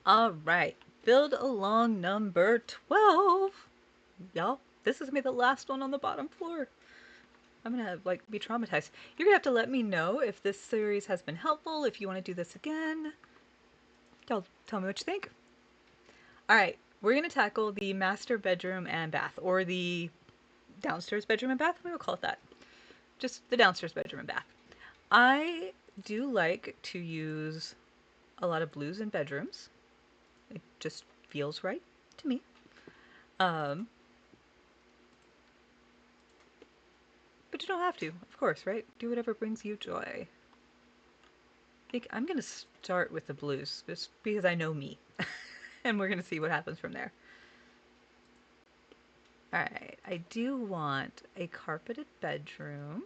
All right, build along number 12. Y'all, this is gonna be the last one on the bottom floor. I'm gonna like be traumatized. You're gonna have to let me know if this series has been helpful, if you want to do this again. Tell me what you think. All right, we're gonna tackle the master bedroom and bath, or the downstairs bedroom and bath. We will call it that. Just the downstairs bedroom and bath. I do like to use a lot of blues in bedrooms. It just feels right to me. Um, but you don't have to, of course, right? Do whatever brings you joy. I think I'm gonna start with the blues, just because I know me, and we're gonna see what happens from there. All right, I do want a carpeted bedroom.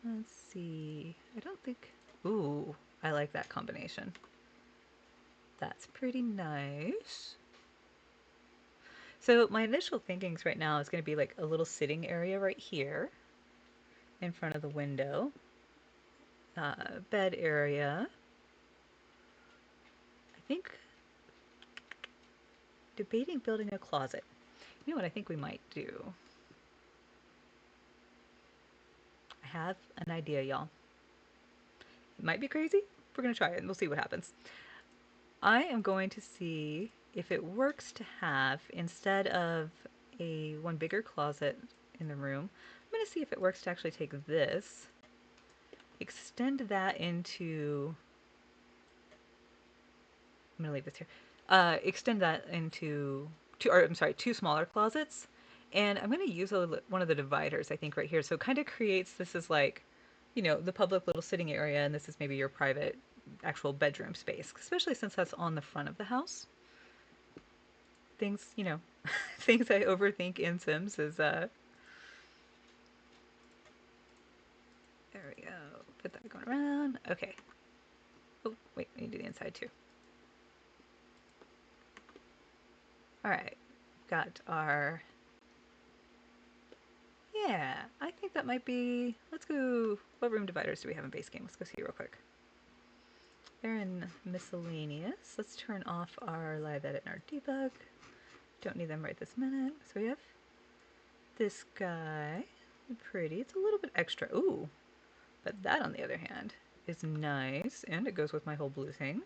Let's see. I don't think. Ooh, I like that combination. That's pretty nice. So my initial thinkings right now is going to be like a little sitting area right here in front of the window, bed area. I think debating building a closet. You know what I think we might do? I have an idea, y'all. It might be crazy. We're going to try it and we'll see what happens. I am going to see if it works to have, instead of a one bigger closet in the room, I'm going to see if it works to actually take this, extend that into, I'm going to leave this here, extend that into two, or I'm sorry, two smaller closets. And I'm going to use one of the dividers, I think, right here. So it kind of creates, this is like, the public little sitting area, and this is maybe your private actual bedroom space, especially since that's on the front of the house. Things, things I overthink in Sims is, there we go. Put that going around. Okay. Oh, wait, we need to do the inside too. All right. Got our, yeah, I think that might be, let's go, what room dividers do we have in base game? Let's go see real quick. They're in miscellaneous. Let's turn off our live edit and our debug. Don't need them right this minute. So we have this guy. Pretty. It's a little bit extra. Ooh. But that, on the other hand, is nice. And it goes with my whole blue thing.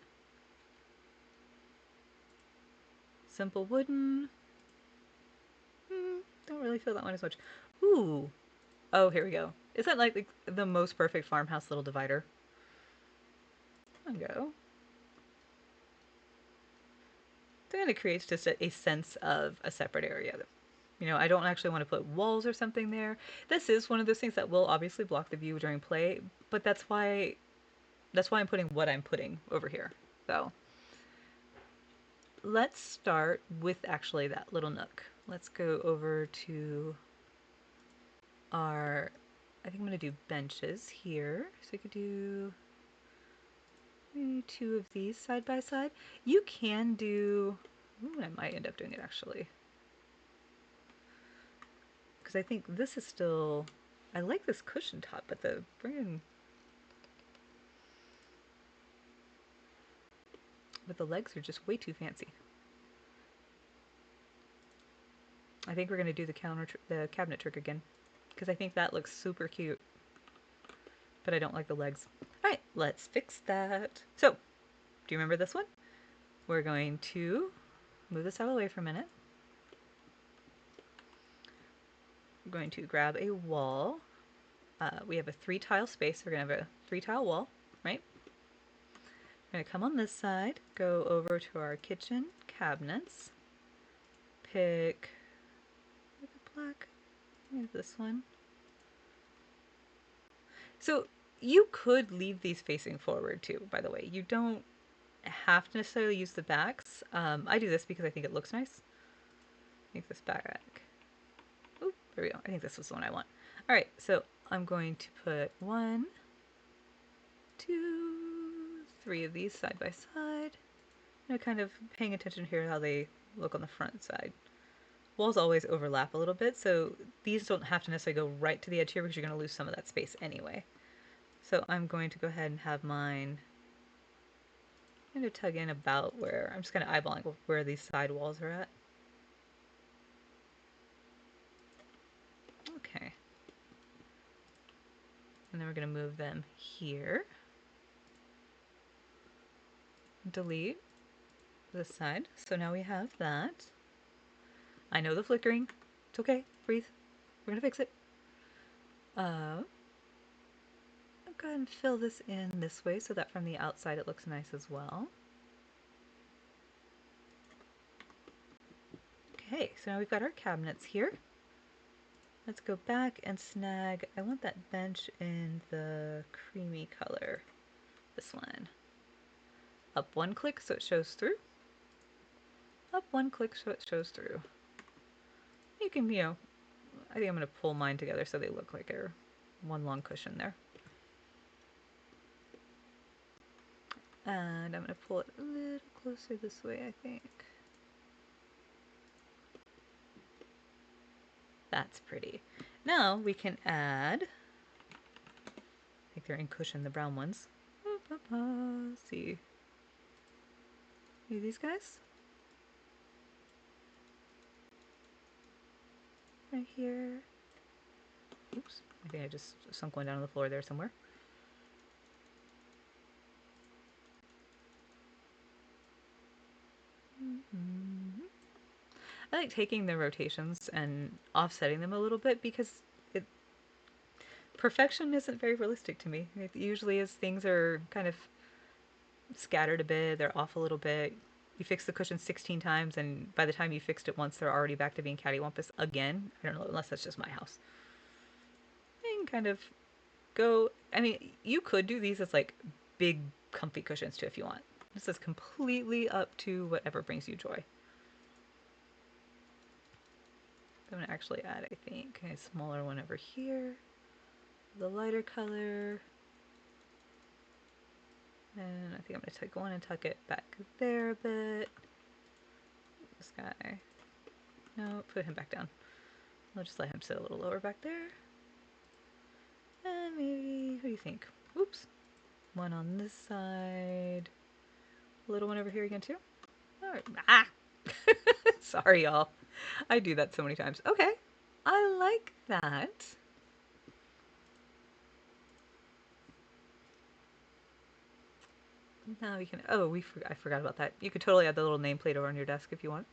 Simple wooden. Don't really feel that one as much. Ooh. Oh, here we go. Is that like the most perfect farmhouse little divider? There we go. Then it creates just a sense of a separate area. I don't actually want to put walls or something there. This is one of those things that will obviously block the view during play, but that's why I'm putting what I'm putting over here. So let's start with actually that little nook. Let's go over to our, I think I'm going to do benches here. So we could do maybe two of these side by side. You can do, ooh, I might end up doing it actually. Because I think this is still, I like this cushion top, but the legs are just way too fancy. I think we're going to do the cabinet trick again, because I think that looks super cute, but I don't like the legs. All right, let's fix that. So, do you remember this one? We're going to move this out of the way for a minute. We're going to grab a wall. We have a 3-tile space. We're going to have a 3-tile wall, right? We're going to come on this side, go over to our kitchen cabinets, pick the black. Here's this one. So you could leave these facing forward too, by the way. You don't have to necessarily use the backs. I do this because I think it looks nice. Make this back. Oh, there we go. I think this was the one I want. All right, so I'm going to put 1, 2, 3 of these side by side. Kind of paying attention here how they look on the front side. Walls always overlap a little bit, so these don't have to necessarily go right to the edge here because you're going to lose some of that space anyway. So I'm going to go ahead and have mine kind of tug in about where, I'm just kind of eyeballing where these side walls are at. Okay. And then we're going to move them here. Delete this side. So now we have that. I know the flickering. It's okay. Breathe. We're going to fix it. I'll go ahead and fill this in this way so that from the outside it looks nice as well. Okay, so now we've got our cabinets here. Let's go back and snag, I want that bench in the creamy color. This one. Up one click so it shows through. Up one click so it shows through. You can, I think I'm going to pull mine together so they look like a one long cushion there. And I'm going to pull it a little closer this way, I think. That's pretty. Now we can add, I think they're in cushion, the brown ones. Let's see. These guys? Right here. Oops, I think I just sunk one down on the floor there somewhere. I like taking the rotations and offsetting them a little bit because perfection isn't very realistic to me. It usually is things are kind of scattered a bit, they're off a little bit. You fix the cushion 16 times, and by the time you fixed it once, they're already back to being cattywampus again. I don't know, unless that's just my house. You can kind of go. I mean, you could do these as like big, comfy cushions too if you want. This is completely up to whatever brings you joy. I'm going to actually add, I think, a smaller one over here. The lighter color. And I think I'm going to go in and tuck it back there a bit. This guy. No, put him back down. I'll just let him sit a little lower back there. And maybe, what do you think? Oops. One on this side. A little one over here again too. All right. Ah! Sorry, y'all. I do that so many times. Okay. I like that. Now we can, oh, I forgot about that. You could totally add the little nameplate over on your desk if you want.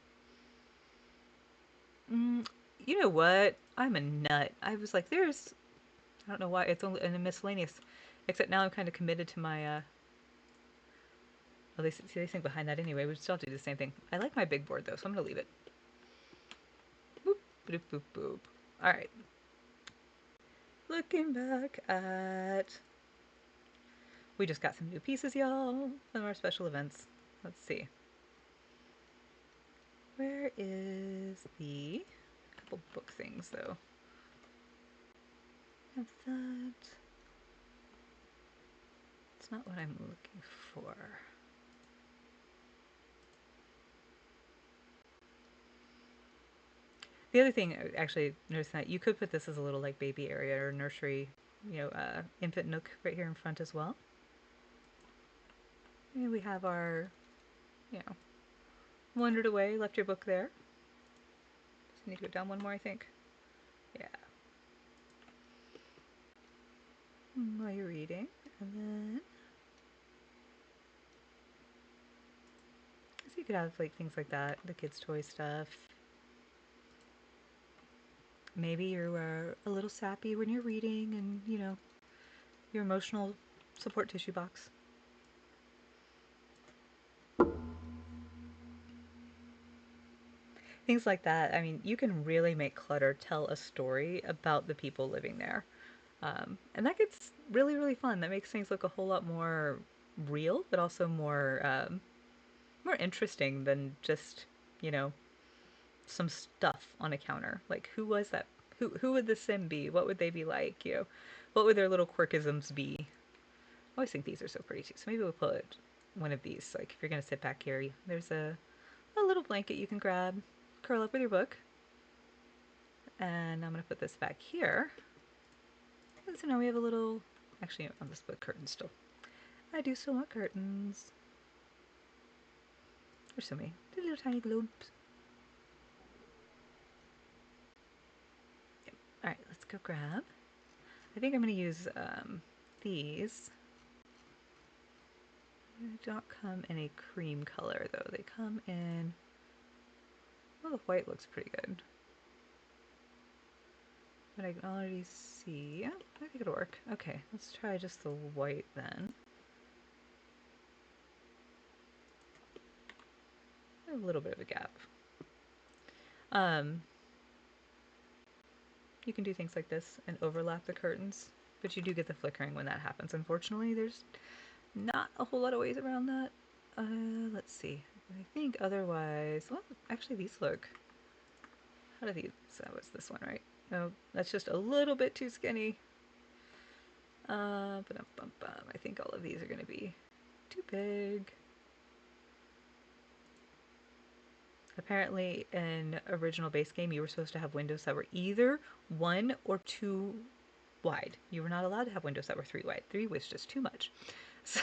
You know what? I'm a nut. I was like, I don't know why, it's only in a miscellaneous. Except now I'm kind of committed to my, well, they think behind that anyway. We still have to do the same thing. I like my big board though, so I'm going to leave it. Boop, boop, boop, boop. All right. Looking back at, we just got some new pieces, y'all, from our special events. Let's see. Where is the couple book things though? Have that. It's not what I'm looking for. The other thing, actually, notice that you could put this as a little like baby area or nursery, infant nook right here in front as well. And we have our, wandered away, left your book there. Just need to go down one more, I think. Yeah. While you're reading, and then so you could have like things like that, the kids' toy stuff. Maybe you're a little sappy when you're reading, and your emotional support tissue box. Things like that. I mean, you can really make clutter tell a story about the people living there. And that gets really, really fun. That makes things look a whole lot more real, but also more interesting than just, you know, some stuff on a counter. Like, who was that? Who would the sim be? What would they be like? What would their little quirkisms be? I always think these are so pretty too. So maybe we'll put one of these. Like, if you're gonna sit back here, there's a little blanket you can grab, curl up with your book. And I'm gonna put this back here. And so now we have a little, actually, I'll just put curtains still. I do still want curtains. There's so many little tiny globes. Yep. All right, let's go grab. I think I'm going to use these. They don't come in a cream color though. They come in. Well, the white looks pretty good. But I can already see. Yeah, I think it'll work. Okay, let's try just the white then. A little bit of a gap. You can do things like this and overlap the curtains, but you do get the flickering when that happens. Unfortunately, there's not a whole lot of ways around that. Let's see. I think otherwise, well, actually these look, how do these, that was this one, right? No, that's just a little bit too skinny. I think all of these are going to be too big. Apparently, in original base game, you were supposed to have windows that were either 1 or 2 wide. You were not allowed to have windows that were 3 wide. 3 was just too much. So,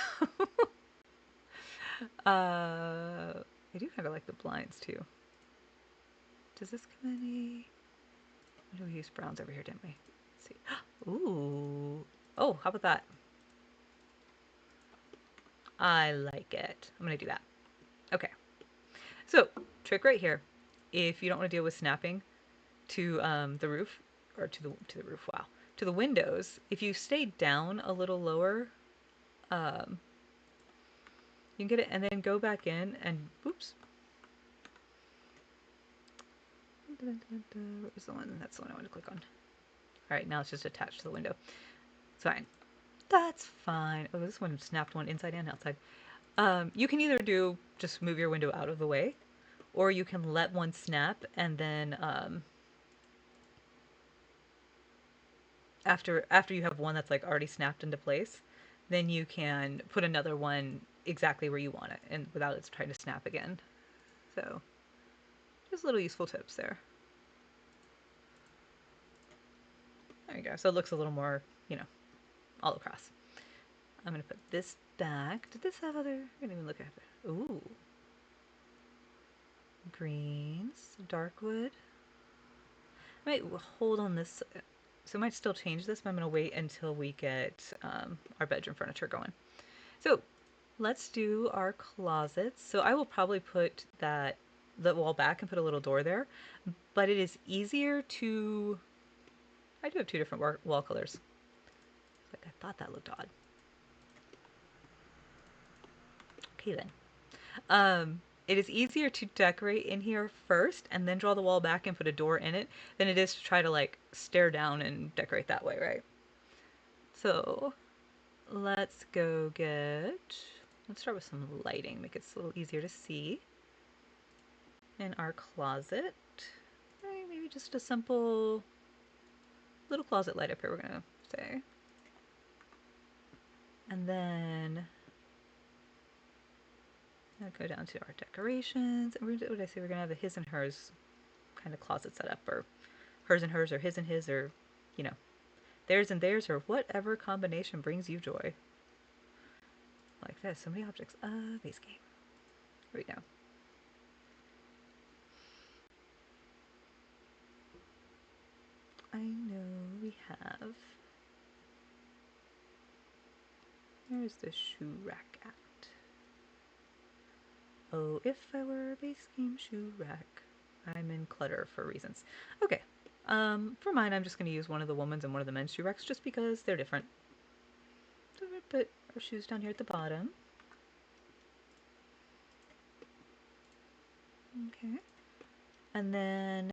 I do kind of like the blinds too. Does this come in a... We used browns over here, didn't we? Let's see. Ooh. Oh, how about that? I like it. I'm going to do that. Okay. So, trick right here. If you don't want to deal with snapping to the roof, or to the roof, wow, to the windows, if you stay down a little lower, you can get it, and then go back in and, oops. Where's the one? That's the one I want to click on. All right, now it's just attached to the window. It's fine. That's fine. Oh, this one snapped one inside and outside. You can either do just move your window out of the way, or you can let one snap and then after you have one that's like already snapped into place, then you can put another one exactly where you want it and without it trying to snap again. So just little useful tips there. There you go. So it looks a little more, all across. I'm gonna put this back. Did this have other? I didn't even look at it. Ooh. Greens, dark wood. I might hold on this, so I might still change this, but I'm going to wait until we get our bedroom furniture going. So let's do our closets. So I will probably put the wall back and put a little door there, but it is easier to, I do have 2 different wall colors. Like I thought that looked odd. Okay then. It is easier to decorate in here first and then draw the wall back and put a door in it than it is to try to like stare down and decorate that way, right? So let's let's start with some lighting, make it a little easier to see. In our closet, maybe just a simple little closet light up here, we're gonna say. And then I'll go down to our decorations. And what did I say? We're gonna have a his and hers kind of closet set up, or hers and hers, or his and his, or theirs and theirs, or whatever combination brings you joy. Like this. So many objects. Base game. Here we go. I know we have. Where's the shoe rack at? Oh, if I were a base game shoe rack. I'm in clutter for reasons. Okay. For mine, I'm just going to use one of the women's and one of the men's shoe racks just because they're different. So we're going to put our shoes down here at the bottom. Okay. And then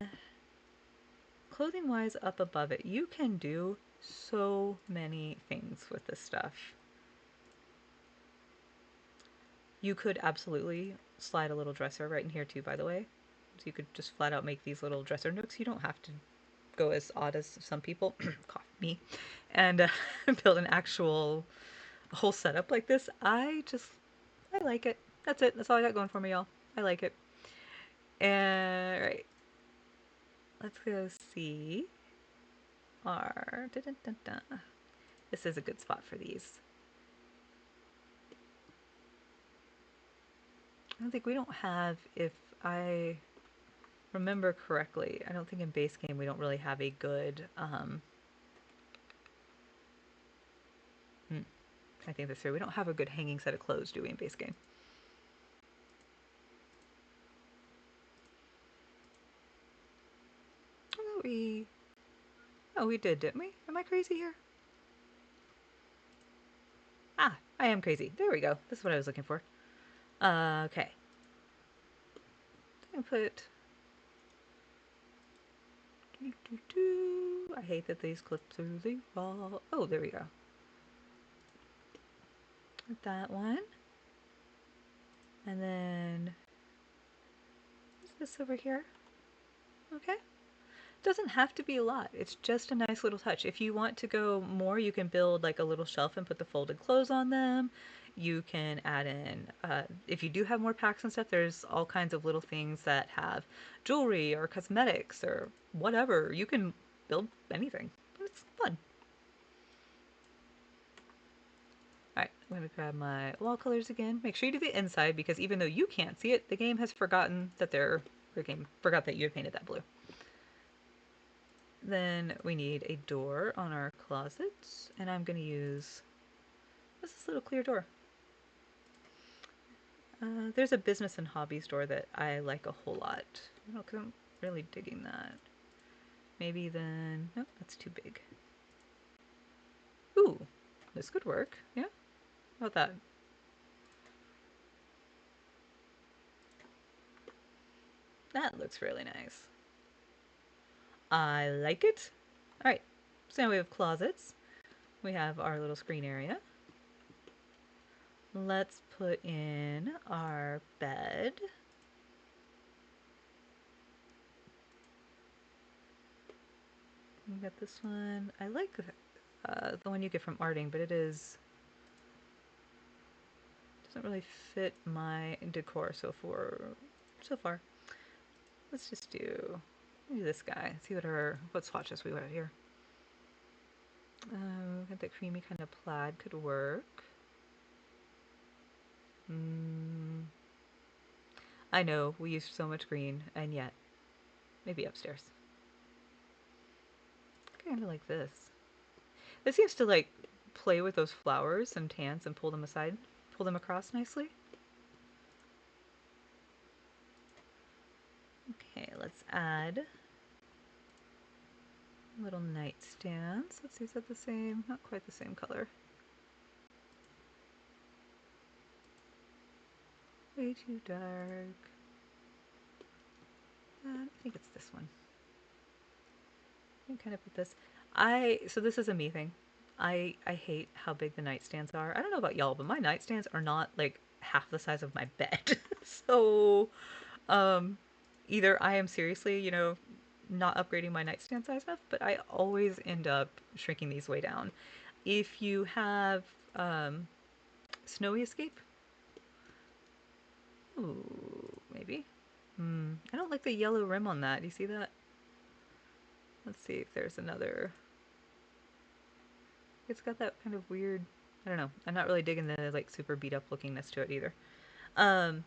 clothing wise up above it, you can do so many things with this stuff. You could absolutely slide a little dresser right in here too, by the way. So you could just flat out make these little dresser nooks. You don't have to go as odd as some people, cough me, and build an actual whole setup like this. I like it. That's it. That's all I got going for me, y'all. I like it. And right, let's go see our. Dun, dun, dun, dun. This is a good spot for these. I don't think we don't have, if I remember correctly, I don't think in base game we don't really have a good, I think that's true. We don't have a good hanging set of clothes, do we, in base game? Oh, we did, didn't we? Am I crazy here? Ah, I am crazy. There we go. This is what I was looking for. Okay. I put. I hate that these clip through the wall. Oh, there we go. That one. And then. What's this over here? Okay. Doesn't have to be a lot. It's just a nice little touch. If you want to go more, you can build like a little shelf and put the folded clothes on them. You can add in, if you do have more packs and stuff, there's all kinds of little things that have jewelry or cosmetics or whatever. You can build anything. It's fun. All right, I'm going to grab my wall colors again. Make sure you do the inside because even though you can't see it, the game has forgotten that the game forgot that you had painted that blue. Then we need a door on our closets, and I'm going to use this little clear door. There's a business and hobbies door that I like a whole lot. I don't know, because I'm really digging that. Maybe then, nope, that's too big. Ooh, this could work. Yeah, how about that? That looks really nice. I like it. All right, so now we have closets. We have our little screen area. Let's put in our bed. We got this one. I like the one you get from Arting, but it doesn't really fit my decor so far. Let's just do this guy. See what swatches we got here. I think that creamy kind of plaid could work. I know we used so much green, and yet maybe upstairs. Kind of like this. This seems to like play with those flowers and tans and pull them across nicely. Okay, let's add little nightstands. Let's see, is that the same? Not quite the same color. Way too dark. I think it's this one. You can kind of put this. So this is a me thing. I hate how big the nightstands are. I don't know about y'all, but my nightstands are not like half the size of my bed. So, um, either I am seriously, not upgrading my nightstand size enough, but I always end up shrinking these way down. If you have snowy escape, ooh, maybe. I don't like the yellow rim on that. Do you see that? Let's see if there's another. It's got that kind of weird. I don't know. I'm not really digging the like super beat up lookingness to it either. Um,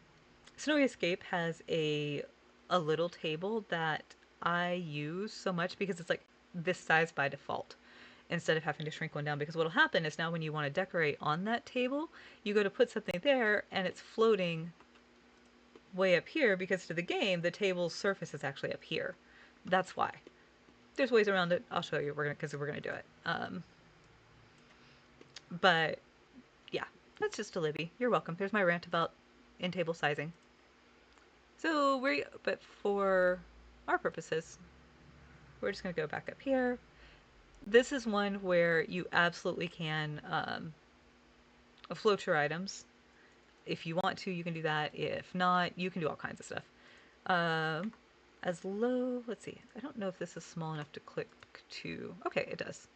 Snowy Escape has a little table that I use so much because it's like this size by default instead of having to shrink one down. Because what'll happen is now when you want to decorate on that table, you go to put something there and it's floating way up here because to the game the table's surface is actually up here. That's why. There's ways around it. I'll show you. We're gonna do it. But yeah, that's just a Libby. You're welcome. There's my rant about in-table sizing. But for our purposes, we're just going to go back up here. This is one where you absolutely can float your items. If you want to, you can do that. If not, you can do all kinds of stuff. Um, as low, let's see. I don't know if this is small enough to click to. Okay, it does.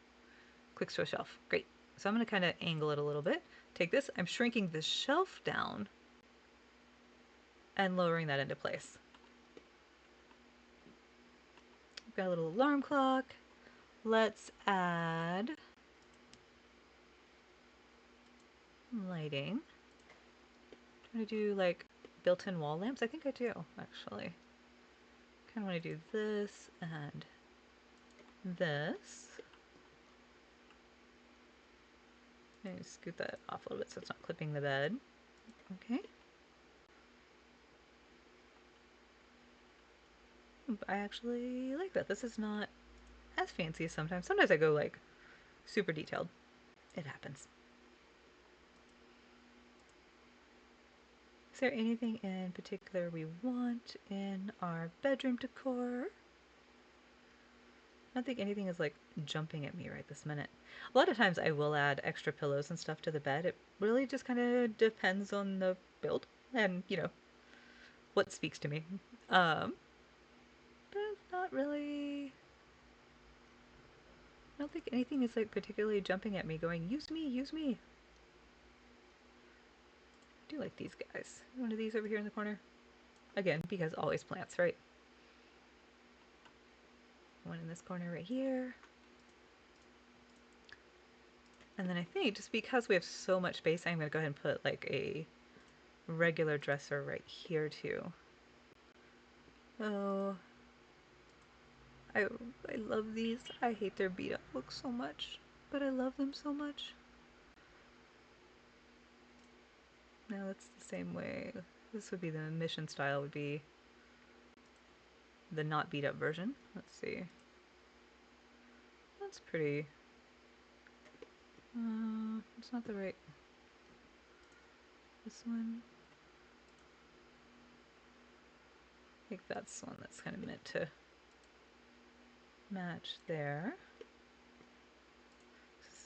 Clicks to a shelf. Great. So I'm going to kind of angle it a little bit. Take this. I'm shrinking the shelf down and lowering that into place. I've got a little alarm clock. Let's add lighting. I'm going to do like built-in wall lamps? I think I do, actually. Kind of want to do this and this. Maybe scoot that off a little bit so it's not clipping the bed. Okay. I actually like that. This is not as fancy as sometimes. Sometimes I go like super detailed. It happens. Is there anything in particular we want in our bedroom decor? I don't think anything is like jumping at me right this minute. A lot of times I will add extra pillows and stuff to the bed. It really just kind of depends on the build and, what speaks to me. But it's not really. I don't think anything is like particularly jumping at me going, use me, use me. I do like these guys. One of these over here in the corner. Again, because always plants, right? One in this corner right here. And then I think just because we have so much space, I'm going to go ahead and put like a regular dresser right here too. Oh, I love these. I hate their beat up look so much, but I love them so much. Now that's the same way. This would be the mission style, would be the not beat up version. Let's see. That's pretty. It's not the right. This one. I think that's one that's kind of meant to match there.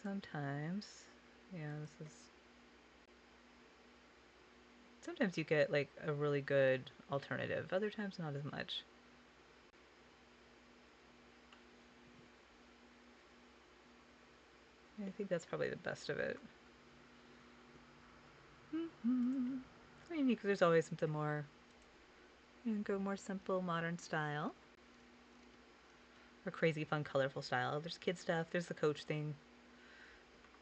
Sometimes, yeah, this is. Sometimes you get like a really good alternative. Other times, not as much. I think that's probably the best of it. I mean, because there's always the more, you can go more simple, modern style, or crazy, fun, colorful style. There's kid stuff. There's the coach thing.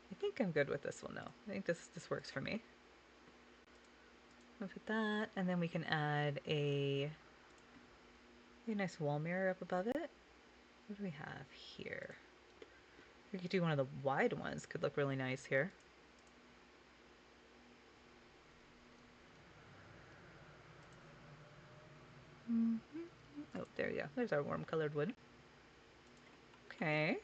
I think I'm good with this one though. I think this works for me. I'll put that, and then we can add a nice wall mirror up above it. What do we have here? We could do one of the wide ones. Could look really nice here. Oh, there you go. There's our warm colored wood. Okay.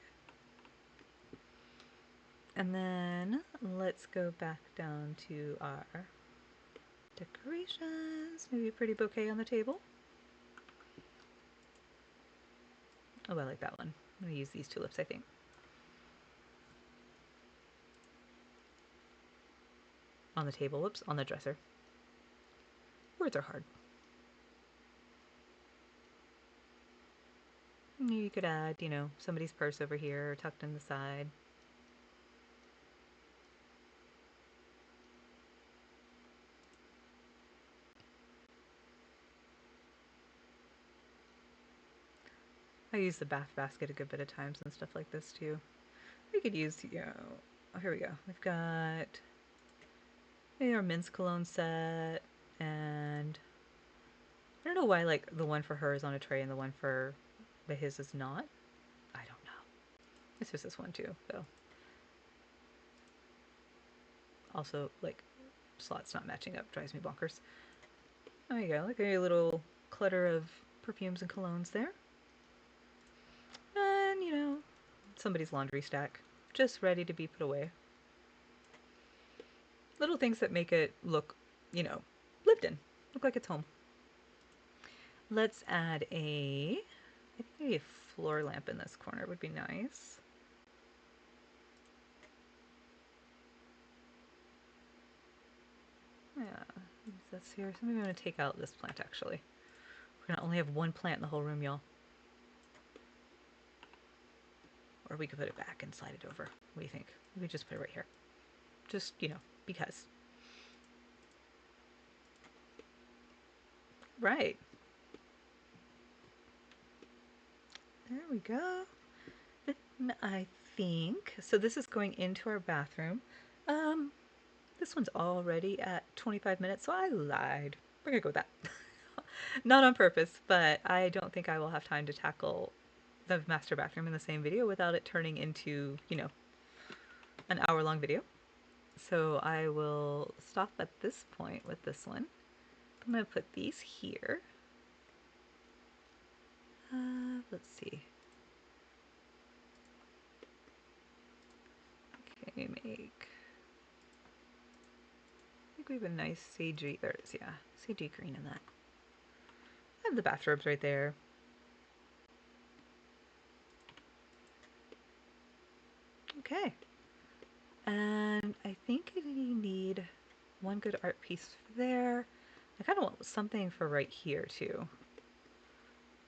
And then let's go back down to our decorations. Maybe a pretty bouquet on the table. Oh, I like that one. I'm going to use these tulips, I think. On the table, whoops, on the dresser. Words are hard. You could add, somebody's purse over here tucked in the side. I use the bath basket a good bit of times and stuff like this too. We could use, oh, here we go. We've got our men's cologne set, and I don't know why like the one for her is on a tray and the one for his is not. I don't know. It's just this one too, though. Also, like, slots not matching up drives me bonkers. There you go, like a little clutter of perfumes and colognes there. And, somebody's laundry stack, just ready to be put away. Little things that make it look, lived in, look like it's home. Let's add I think maybe a floor lamp in this corner would be nice. Yeah, this here. So maybe I'm going to take out this plant actually. We're going to only have one plant in the whole room, y'all. Or we could put it back and slide it over. What do you think? We just put it right here. Just, because. Right. There we go. Then I think, so this is going into our bathroom. This one's already at 25 minutes, so I lied. We're gonna go with that. Not on purpose, but I don't think I will have time to tackle the master bathroom in the same video without it turning into, an hour-long video. So I will stop at this point with this one. I'm gonna put these here. Let's see. Okay, I think we have a nice sagey, there it is, yeah. Sagey green in that. I have the bathrobes right there. Okay. And I think we need one good art piece there. I kind of want something for right here too.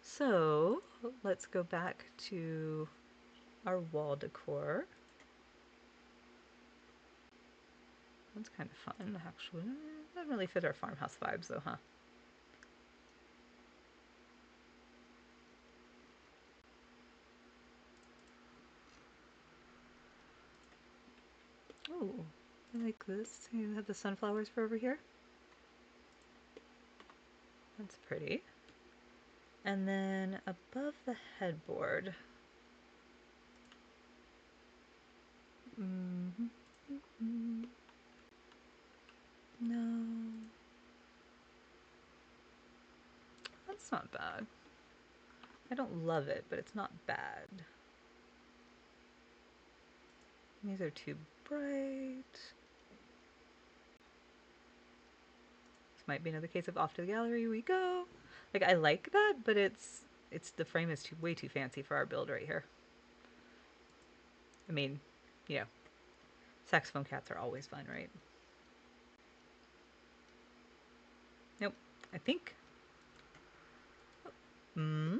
So let's go back to our wall decor. That's kind of fun, actually. Doesn't really fit our farmhouse vibes though, huh? Oh, I like this. You have the sunflowers for over here. That's pretty. And then above the headboard. No. That's not bad. I don't love it, but it's not bad. These are too bright. This might be another case of off to the gallery we go. Like, I like that, but it's the frame is way too fancy for our build right here. I mean, you know, saxophone cats are always fun, right? Nope. I think. Hmm.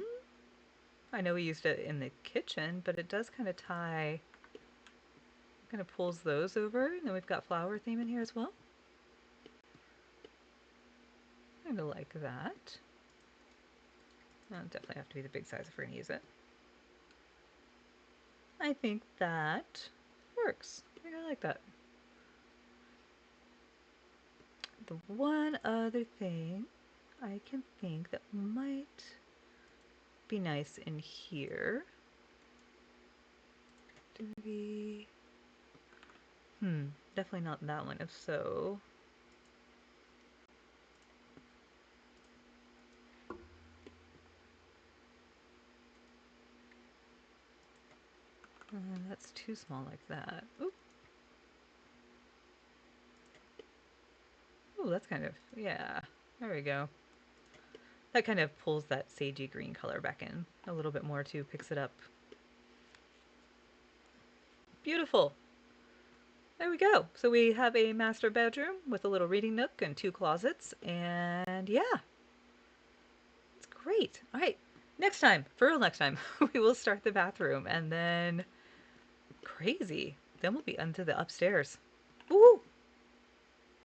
I know we used it in the kitchen, but it does kind of tie. Kind of pulls those over, and then we've got flower theme in here as well. Kind of like that. That'll definitely have to be the big size if we're going to use it. I think that works. I think I like that. The one other thing I can think that might be nice in here. Do we... definitely not that one. If so... that's too small like that. Ooh. Ooh, that's kind of... yeah. There we go. That kind of pulls that sagey green color back in a little bit more too, picks it up. Beautiful. There we go. So we have a master bedroom with a little reading nook and 2 closets, and yeah, it's great. All right, next time, for real next time, we will start the bathroom, and then crazy. Then we'll be onto the upstairs. Woo!